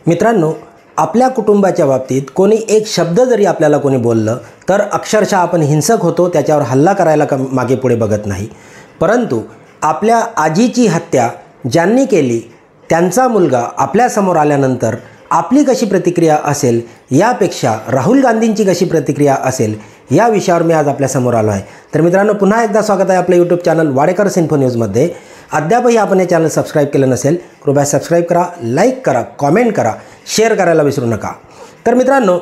मित्रांनो, आपल्या कुटुंबाच्या बाबतीत कोणी एक शब्द जरी आपल्याला कोणी बोललं तर अक्षरशः आपण हिंसक होतो, त्याच्यावर हल्ला करायला मागे पुढे बघत नाही. परंतु आपल्या आजीची हत्या ज्यांनी केली त्यांचा मुलगा आपल्यासमोर आल्यानंतर आपली कशी प्रतिक्रिया असेल, यापेक्षा राहुल गांधींची कशी प्रतिक्रिया असेल, या विषयावर मी आज आपल्यासमोर आलो आहे. तर मित्रांनो, पुन्हा एकदा स्वागत आहे आपल्या यूट्यूब चॅनल वाडेकरस इन्फो न्यूजमध्ये. अद्यापही आपण हे चॅनल सबस्क्राईब केलं नसेल, कृपया सबस्क्राईब करा, लाईक करा, कॉमेंट करा, शेअर करायला विसरू नका. तर मित्रांनो,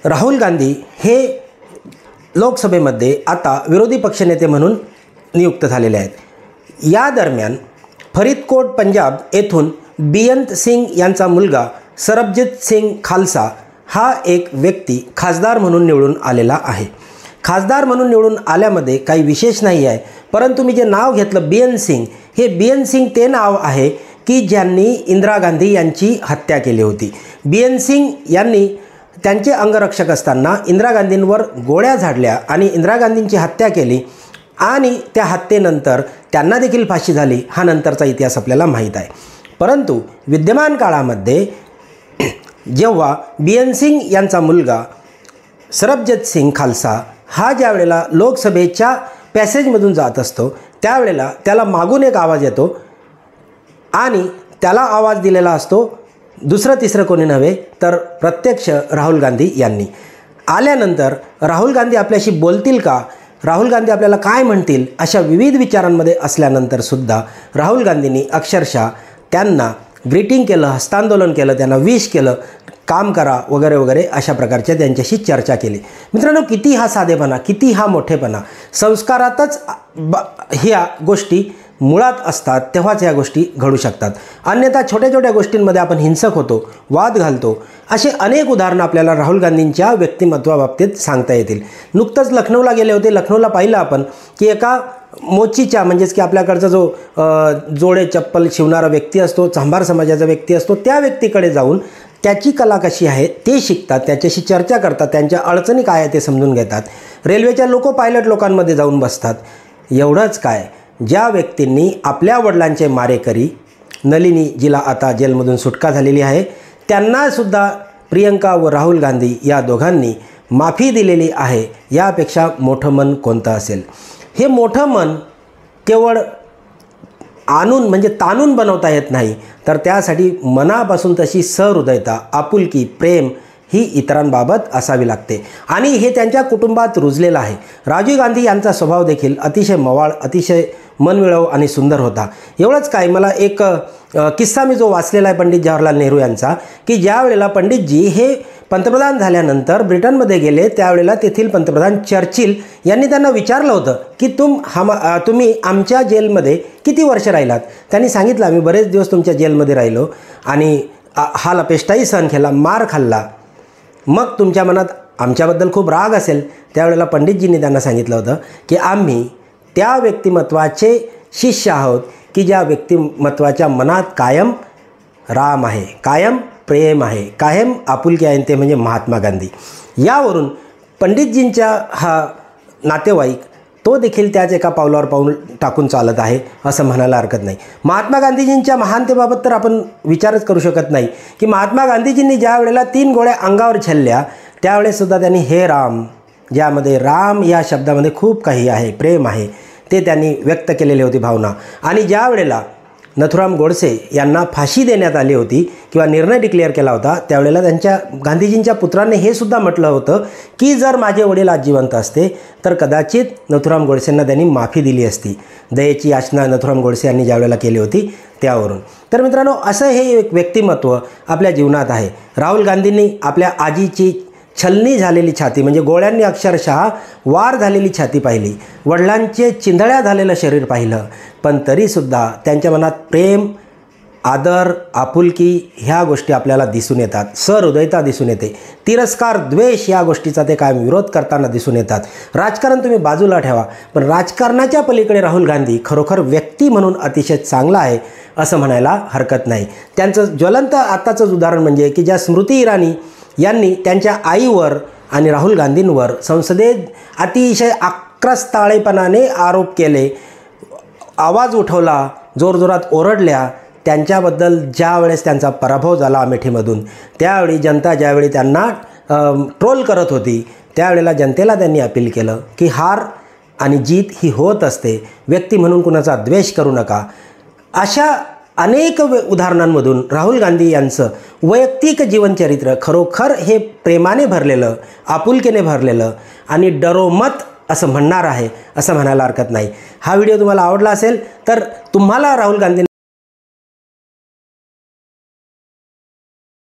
राहुल गांधी हे लोकसभेमध्ये आता विरोधी पक्षनेते म्हणून नियुक्त झालेले आहेत. या दरम्यान फरीदकोट पंजाब येथून बेअंत सिंग यांचा मुलगा सरबजीत सिंग खालसा हा एक व्यक्ती खासदार म्हणून निवडून आलेला आहे. खासदार म्हणून निवडून आल्यामध्ये काही विशेष नाही आहे, परंतु मी जे नाव घेतलं बेअंत सिंग, हे बेअंत सिंग ते नाव आहे की ज्यांनी इंदिरा गांधी यांची हत्या केली होती. बेअंत सिंग यांनी त्यांचे अंगरक्षक असताना इंदिरा गांधींवर गोळ्या झाडल्या आणि इंदिरा गांधींची हत्या केली आणि त्या हत्येनंतर त्यांना देखील फाशी झाली. हा नंतरचा इतिहास आपल्याला माहीत आहे. परंतु विद्यमान काळामध्ये जेव्हा बेअंत सिंग यांचा मुलगा सरबजीत सिंग खालसा हा ज्या वेळेला लोकसभेच्या पॅसेजमधून जात असतो, त्यावेळेला त्याला मागून एक आवाज येतो आणि त्याला आवाज दिलेला असतो दुसरं तिसरं कोणी नव्हे तर प्रत्यक्ष राहुल गांधी यांनी. आल्यानंतर राहुल गांधी आपल्याशी बोलतील का, राहुल गांधी आपल्याला काय म्हणतील, अशा विविध विचारांमध्ये असल्यानंतरसुद्धा राहुल गांधींनी अक्षरशः त्यांना ग्रीटिंग केलं, हस्तांदोलन केलं, त्यांना विश केलं, काम करा वगैरे वगैरे अशा प्रकारच्या त्यांच्याशी चर्चा केली. मित्रांनो, किती हा साधेपणा, किती हा मोठेपणा. संस्कारातच ह्या गोष्टी मुळात असतात, तेव्हाच ह्या गोष्टी घडू शकतात. अन्यथा छोट्या छोट्या गोष्टींमध्ये आपण हिंसक होतो, वाद घालतो. असे अनेक उदाहरणं आपल्याला राहुल गांधींच्या व्यक्तिमत्वाबाबतीत सांगता येतील. नुकतंच लखनौला गेले होते. लखनौला पाहिलं आपण की एका मोचीच्या म्हणजेच की आपल्याकडचा जो जोडे चप्पल शिवणारा व्यक्ती असतो, चांभार समाजाचा व्यक्ती असतो, त्या व्यक्तीकडे जाऊन त्याची कला कशी आहे ते शिकतात, त्याच्याशी चर्चा करतात, त्यांच्या अडचणी काय आहे ते समजून घेतात. रेल्वेच्या पायलट लोकांमध्ये जाऊन बसतात. एवढंच काय, ज्या व्यक्तींनी आपल्या वडिलांचे मारेकरी नलिनी, जिला आता जेलमधून सुटका झालेली आहे, त्यांनासुद्धा प्रियंका व राहुल गांधी या दोघांनी माफी दिलेली आहे. यापेक्षा मोठं मन कोणतं असेल. हे मोठं मन केवळ आणून म्हणजे ताणून बनवता येत नाही, तर त्यासाठी मनापासून तशी सहृदयता, आपुलकी, प्रेम ही इतरांबाबत असावी लागते आणि हे त्यांच्या कुटुंबात रुजलेलं आहे. राजीव गांधी यांचा स्वभाव देखील अतिशय मवाळ, अतिशय मनमिळावू आणि सुंदर होता. एवढंच काय, मला एक किस्सा मी जो वाचलेला आहे पंडित जवाहरलाल नेहरू यांचा, की ज्या वेळेला पंडितजी हे पंतप्रधान झाल्यानंतर ब्रिटनमध्ये गेले, त्यावेळेला तेथील पंतप्रधान चर्चिल यांनी त्यांना विचारलं होतं की तुम्ही आमच्या जेलमध्ये किती वर्ष राहिलात. त्यांनी सांगितलं, आम्ही बरेच दिवस तुमच्या जेलमध्ये राहिलो आणि हाल अपेष्टाही सहन केला, मार खाल्ला, मग तुमच्या मनात आमच्याबद्दल खूप राग असेल. त्यावेळेला पंडितजींनी त्यांना सांगितलं होतं की आम्ही त्या व्यक्तिमत्वाचे शिष्य आहोत की ज्या व्यक्तिमत्वाच्या मनात कायम राम आहे, कायम प्रेम आहे, कायम आपुलकी आहे, ते म्हणजे महात्मा गांधी. यावरून पंडितजींचा हा नातेवाईक तो देखील त्याच एका पावलावर पाऊल टाकून चालत आहे असं म्हणायला हरकत नाही. महात्मा गांधीजींच्या महानतेबाबत तर आपण विचारच करू शकत नाही की महात्मा गांधीजींनी ज्या वेळेला 3 गोळ्या अंगावर झेलल्या, त्यावेळेसुद्धा त्यांनी हे राम, ज्यामध्ये राम या शब्दामध्ये खूप काही आहे, प्रेम आहे, ते त्यांनी व्यक्त केलेली होती भावना. आणि ज्या वेळेला नथुराम गोडसे यांना फाशी देण्यात आली होती किंवा निर्णय डिक्लेअर केला होता, त्यावेळेला गांधीजींच्या पुत्राने हे सुद्धा म्हटलं होतं की जर माझे वडील आज जिवंत असते तर कदाचित नथुराम गोडसेंना त्यांनी माफी दिली असती. दयेची याचना नथुराम गोडसे यांनी ज्या वेळेला केली होती त्यावरून. तर मित्रांनो, असं हे एक व्यक्तिमत्व आपल्या जीवनात आहे. राहुल गांधींनी आपल्या आजीची छलनी झालेली छाती म्हणजे गोळ्यांनी अक्षरशः वार झालेली छाती पाहिली, वडिलांचे चिंधळ्या झालेलं शरीर पाहिलं, पण तरीसुद्धा त्यांच्या मनात प्रेम, आदर, आपुलकी ह्या गोष्टी आपल्याला दिसून येतात. सहृदयता दिसून येते. तिरस्कार, द्वेष या गोष्टीचा ते कायम विरोध करताना दिसून येतात. राजकारण तुम्ही बाजूला ठेवा, पण राजकारणाच्या पलीकडे राहुल गांधी खरोखर व्यक्ती म्हणून अतिशय चांगला आहे असं म्हणायला हरकत नाही. त्यांचं ज्वलंत आत्ताचंच उदाहरण म्हणजे की ज्या स्मृती इराणी यांनी त्यांच्या आईवर आणि राहुल गांधींवर संसदेत अतिशय आक्रस्ताळेपणाने आरोप केले, आवाज उठवला, जोरजोरात ओरडल्या, त्यांच्याबद्दल ज्या वेळेस त्यांचा पराभव झाला अमेठीमधून, त्यावेळी जनता ज्यावेळी त्यांना ट्रोल करत होती, त्यावेळेला जनतेला त्यांनी अपील केलं की हार आणि जीत ही होत असते, व्यक्ती म्हणून कुणाचा द्वेष करू नका. अशा अनेक उदाहरणांमधून राहुल गांधी यांचं वैयक्तिक जीवनचरित्र खरोखर हे प्रेमाने भरलेलं, आपुलकीने भरलेलं आणि डरोमत असं म्हणणार आहे, असं म्हणायला हरकत नाही. हा व्हिडिओ तुम्हाला आवडला असेल तर तुम्हाला राहुल गांधी